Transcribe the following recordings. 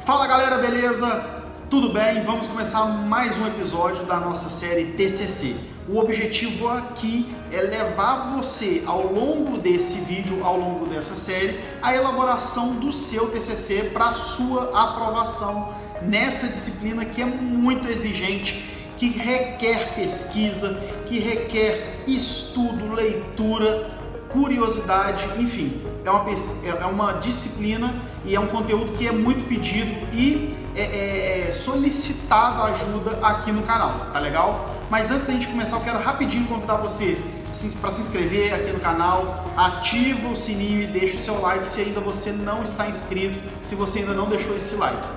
Fala galera, beleza? Tudo bem? Vamos começar mais um episódio da nossa série TCC. O objetivo aqui é levar você ao longo desse vídeo, ao longo dessa série, a elaboração do seu TCC para sua aprovação nessa disciplina que é muito exigente, que requer pesquisa, que requer estudo, leitura, curiosidade, enfim, é uma disciplina e é um conteúdo que é muito pedido e é solicitado ajuda aqui no canal, tá legal? Mas antes da gente começar, eu quero rapidinho convidar você para se inscrever aqui no canal, ativa o sininho e deixa o seu like se ainda você não está inscrito, se você ainda não deixou esse like.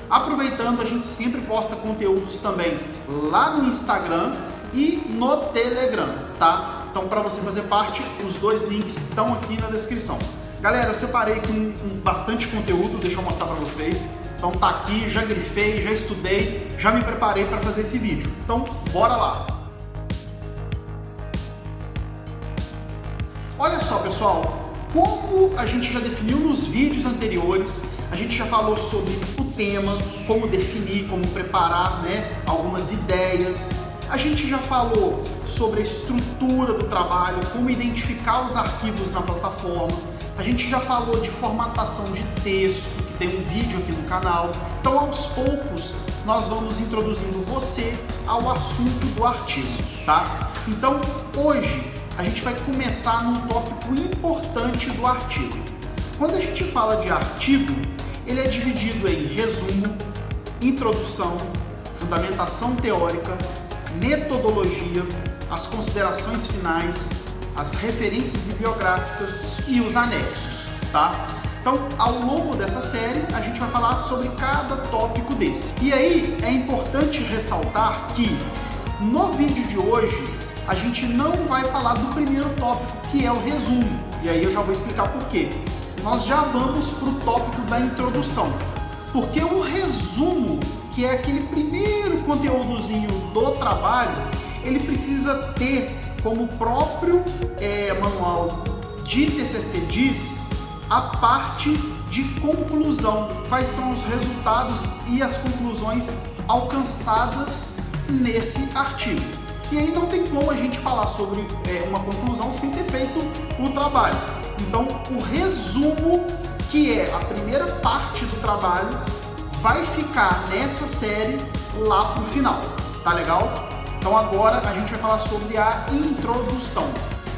Aproveitando, a gente sempre posta conteúdos também lá no Instagram e no Telegram, tá? Então, para você fazer parte, os dois links estão aqui na descrição. Galera, eu separei com bastante conteúdo, deixa eu mostrar para vocês. Então tá aqui, já grifei, já estudei, já me preparei para fazer esse vídeo. Então, bora lá! Olha só, pessoal, como a gente já definiu nos vídeos anteriores, a gente já falou sobre o tema, como definir, como preparar, algumas ideias. A gente já falou sobre a estrutura do trabalho, como identificar os arquivos na plataforma. A gente já falou de formatação de texto, que tem um vídeo aqui no canal. Então, aos poucos, nós vamos introduzindo você ao assunto do artigo, tá? Então, hoje, a gente vai começar num tópico importante do artigo. Quando a gente fala de artigo, ele é dividido em resumo, introdução, fundamentação teórica, metodologia, as considerações finais, as referências bibliográficas e os anexos, tá? Então, ao longo dessa série, a gente vai falar sobre cada tópico desse. E aí, é importante ressaltar que no vídeo de hoje, a gente não vai falar do primeiro tópico, que é o resumo. E aí eu já vou explicar por quê. Nós já vamos para o tópico da introdução. Porque o resumo, que é aquele primeiro conteúdozinho do trabalho, ele precisa ter, como o próprio manual de TCC diz, a parte de conclusão. Quais são os resultados e as conclusões alcançadas nesse artigo. E aí não tem como a gente falar sobre uma conclusão sem ter feito o trabalho. Então, o resumo, que é a primeira parte do trabalho, vai ficar nessa série lá pro final, tá legal? Então agora a gente vai falar sobre a introdução.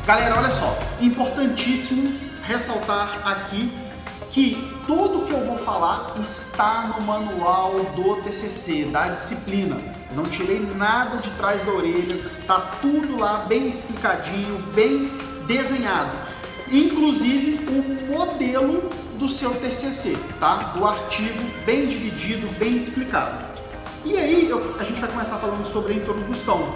Galera, olha só, importantíssimo ressaltar aqui que tudo que eu vou falar está no manual do TCC, da disciplina. Eu não tirei nada de trás da orelha, tá tudo lá bem explicadinho, bem desenhado. Inclusive o modelo do seu TCC, tá? Do artigo bem dividido, bem explicado. E aí a gente vai começar falando sobre a introdução.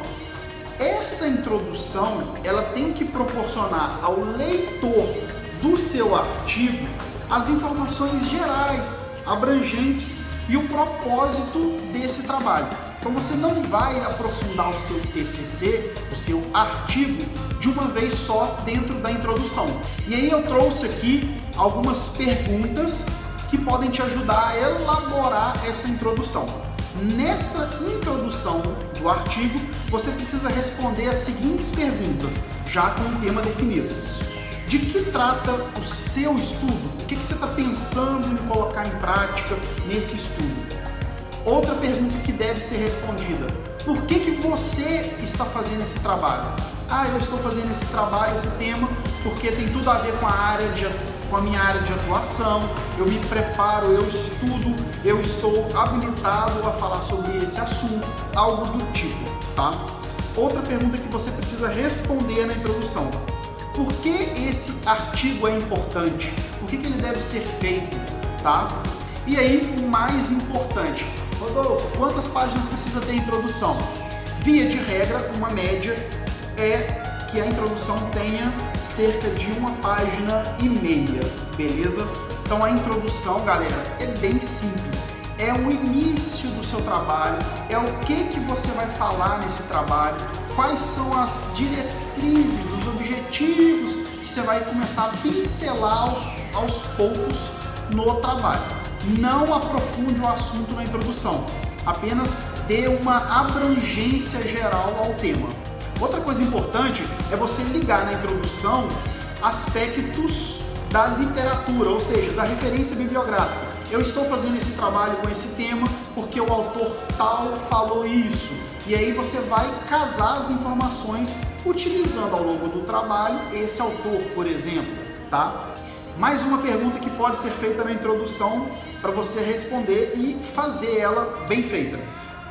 Essa introdução, ela tem que proporcionar ao leitor do seu artigo as informações gerais, abrangentes e o propósito desse trabalho. Então você não vai aprofundar o seu TCC, o seu artigo, de uma vez só dentro da introdução. E aí eu trouxe aqui algumas perguntas que podem te ajudar a elaborar essa introdução. Nessa introdução do artigo, você precisa responder as seguintes perguntas, já com o tema definido. De que trata o seu estudo? O que você está pensando em colocar em prática nesse estudo? Outra pergunta que deve ser respondida: por que você está fazendo esse trabalho? Eu estou fazendo esse trabalho, esse tema, porque tem tudo a ver com a minha área de atuação, eu me preparo, eu estudo, eu estou habilitado a falar sobre esse assunto, algo do tipo, tá? Outra pergunta que você precisa responder na introdução: por que esse artigo é importante? Por que ele deve ser feito, tá? E aí, o mais importante: Rodolfo, quantas páginas precisa ter a introdução? Via de regra, uma média é que a introdução tenha cerca de 1,5 páginas, beleza? Então a introdução, galera, é bem simples. É o início do seu trabalho, é o que você vai falar nesse trabalho, quais são as diretrizes, os objetivos que você vai começar a pincelar aos poucos no trabalho. não aprofunde o assunto na introdução, apenas dê uma abrangência geral ao tema. Outra coisa importante é você ligar na introdução aspectos da literatura, ou seja, da referência bibliográfica. Eu estou fazendo esse trabalho com esse tema porque o autor tal falou isso. E aí você vai casar as informações utilizando ao longo do trabalho esse autor, por exemplo, tá? Mais uma pergunta que pode ser feita na introdução para você responder e fazer ela bem feita.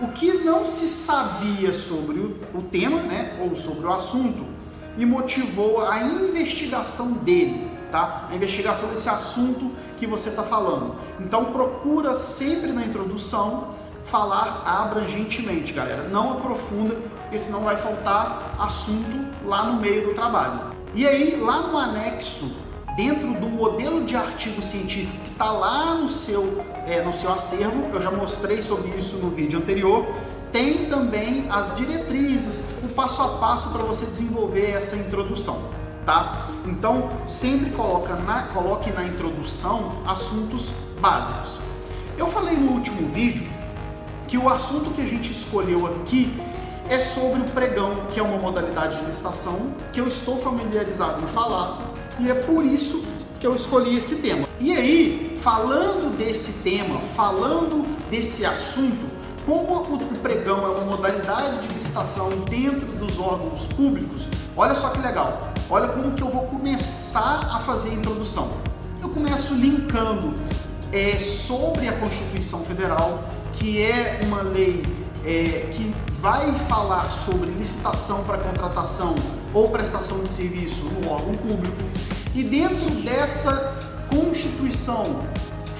O que não se sabia sobre o tema, né, ou sobre o assunto, e motivou a investigação dele, tá? A investigação desse assunto que você está falando. Então procura sempre na introdução falar abrangentemente, galera. Não aprofunda, porque senão vai faltar assunto lá no meio do trabalho. E aí, lá no anexo, dentro do modelo de artigo científico que está lá no seu acervo, eu já mostrei sobre isso no vídeo anterior, tem também as diretrizes, o passo a passo para você desenvolver essa introdução, tá? Então, sempre coloque na introdução assuntos básicos. Eu falei no último vídeo que o assunto que a gente escolheu aqui é sobre o pregão, que é uma modalidade de licitação que eu estou familiarizado em falar, e é por isso que eu escolhi esse tema. E aí, falando desse tema, falando desse assunto, como o pregão é uma modalidade de licitação dentro dos órgãos públicos, olha só que legal, olha como que eu vou começar a fazer a introdução. Eu começo linkando sobre a Constituição Federal, que é uma lei que vai falar sobre licitação para contratação ou prestação de serviço no órgão público, e dentro dessa Constituição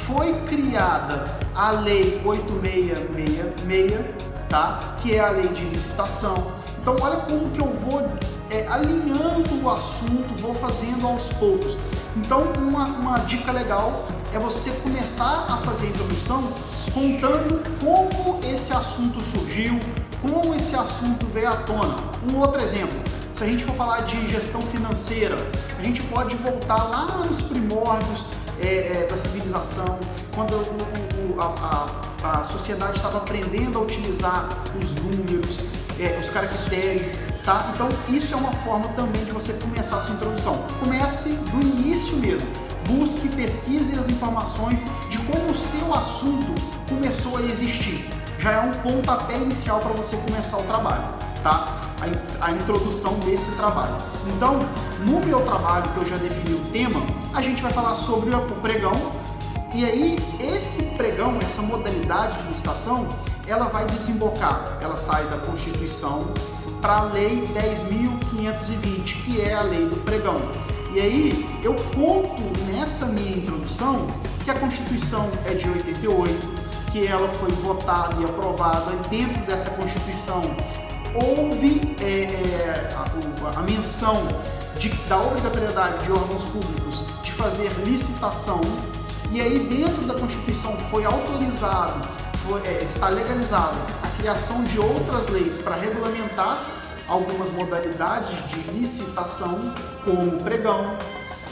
foi criada a Lei 8666, tá? Que é a lei de licitação. Então olha como que eu vou alinhando o assunto, vou fazendo aos poucos. Então uma dica legal é você começar a fazer a introdução contando como esse assunto surgiu, como esse assunto veio à tona. Um outro exemplo, se a gente for falar de gestão financeira, a gente pode voltar lá nos primórdios da civilização, quando a sociedade estava aprendendo a utilizar os números, os caracteres, tá? Então isso é uma forma também de você começar a sua introdução. Comece do início mesmo. Busque, pesquise as informações de como o seu assunto começou a existir. Já é um pontapé inicial para você começar o trabalho, tá? A introdução desse trabalho. Então, no meu trabalho, que eu já defini o tema, a gente vai falar sobre o pregão. E aí, esse pregão, essa modalidade de licitação, ela vai desembocar, ela sai da Constituição para a Lei 10.520, que é a lei do pregão. E aí, eu conto nessa minha introdução que a Constituição é de 88, que ela foi votada e aprovada, e dentro dessa Constituição houve a menção da obrigatoriedade de órgãos públicos de fazer licitação, e aí dentro da Constituição foi autorizado, está legalizado a criação de outras leis para regulamentar algumas modalidades de licitação, como o pregão.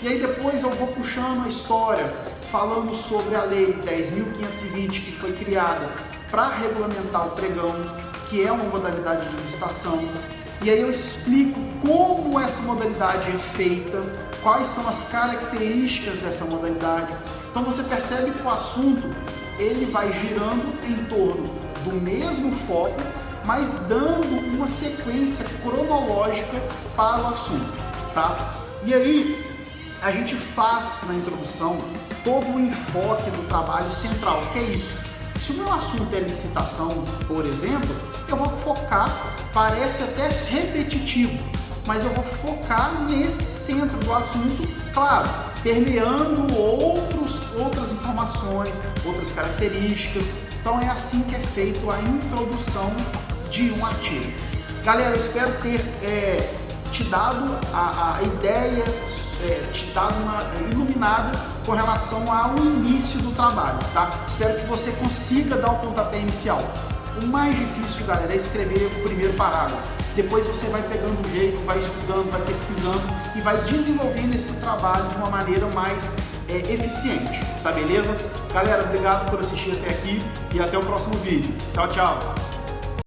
E aí depois eu vou puxando a história, falando sobre a Lei 10.520, que foi criada para regulamentar o pregão, que é uma modalidade de licitação. E aí eu explico como essa modalidade é feita, quais são as características dessa modalidade. Então você percebe que o assunto ele vai girando em torno do mesmo foco, mas dando uma sequência cronológica para o assunto, tá? E aí a gente faz na introdução todo o enfoque do trabalho central, que é isso. Se o meu assunto é licitação, por exemplo, eu vou focar, parece até repetitivo, mas eu vou focar nesse centro do assunto, claro, permeando outras informações, outras características. Então é assim que é feito a introdução de um artigo. Galera, eu espero ter te dado a ideia, te dado uma iluminada com relação ao início do trabalho, tá? Espero que você consiga dar o pontapé inicial. O mais difícil, galera, é escrever o primeiro parágrafo. Depois você vai pegando o jeito, vai estudando, vai pesquisando e vai desenvolvendo esse trabalho de uma maneira mais eficiente, tá beleza? Galera, obrigado por assistir até aqui e até o próximo vídeo. Tchau, tchau!